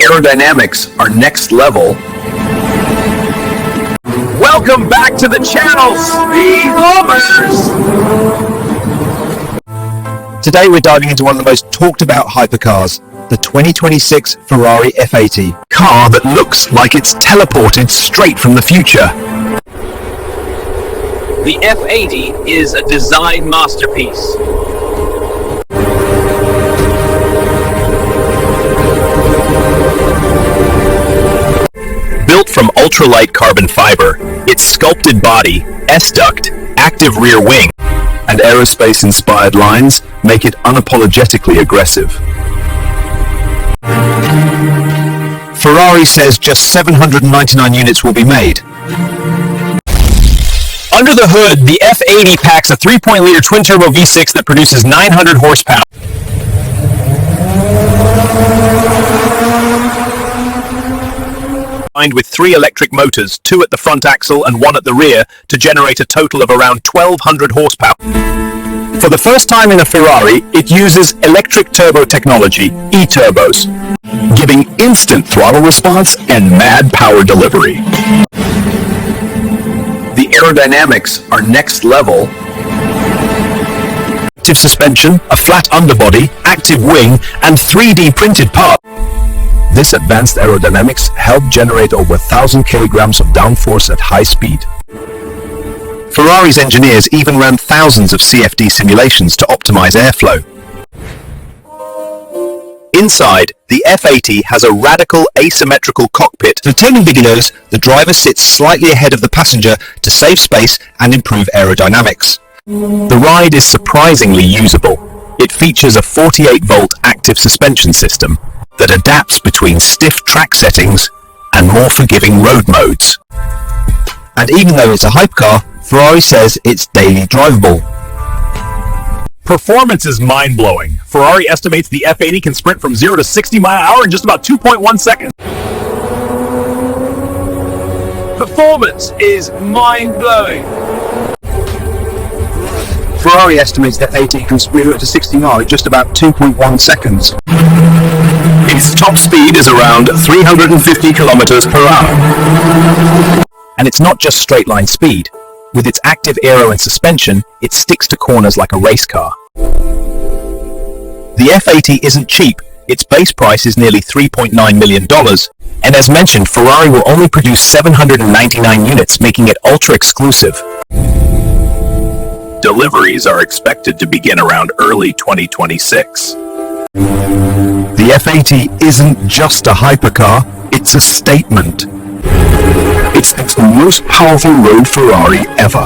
aerodynamics are next level. Welcome back to the channel, Speed Lovers! Today we're diving into one of the most talked about hypercars, the 2026 Ferrari F80. Car that looks like it's teleported straight from the future. The F80 is a design masterpiece. Built from ultralight carbon fiber, its sculpted body, S-duct, active rear wing, and aerospace-inspired lines make it unapologetically aggressive. Ferrari says just 799 units will be made. Under the hood, the F80 packs a 3.0-liter twin-turbo V6 that produces 900 horsepower. Combined with 3 electric motors, 2 at the front axle and 1 at the rear, to generate a total of around 1,200 horsepower. For the first time in a Ferrari, it uses electric turbo technology, E-turbos, giving instant throttle response and mad power delivery. The aerodynamics are next level. Active suspension, a flat underbody, active wing, and 3D printed parts. This advanced aerodynamics helped generate over 1,000 kilograms of downforce at high speed. Ferrari's engineers even ran thousands of CFD simulations to optimize airflow. Inside, the F80 has a radical asymmetrical cockpit. For turning beginners, the driver sits slightly ahead of the passenger to save space and improve aerodynamics. The ride is surprisingly usable. It features a 48-volt active suspension system that adapts between stiff track settings and more forgiving road modes. And even though it's a hypercar, Ferrari says it's daily drivable. Performance is mind-blowing. Ferrari estimates the F80 can sprint from 0 to 60 miles/hour in just about 2.1 seconds. Performance is mind-blowing. Ferrari estimates that F80 can sprint 0 to 60 miles in just about 2.1 seconds. Its top speed is around 350 kilometers per hour. And it's not just straight-line speed. With its active aero and suspension, it sticks to corners like a race car. The F80 isn't cheap. Its base price is nearly $3.9 million. And as mentioned, Ferrari will only produce 799 units, making it ultra-exclusive. Deliveries are expected to begin around early 2026. The F80 isn't just a hypercar, it's a statement. It's the most powerful road Ferrari ever.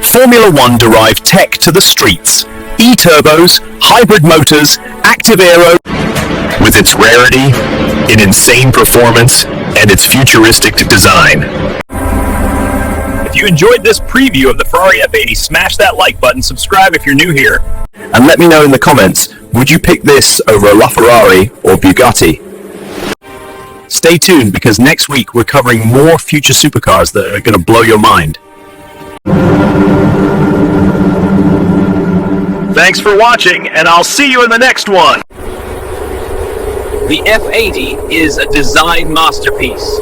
Formula One derived tech to the streets. E-turbos, hybrid motors, active aero. With its rarity, its insane performance, and its futuristic design. If you enjoyed this preview of the Ferrari F80, smash that like button, subscribe if you're new here. And let me know in the comments, would you pick this over a LaFerrari or Bugatti? Stay tuned, because next week we're covering more future supercars that are going to blow your mind. Thanks for watching, and I'll see you in the next one. The F80 is a design masterpiece.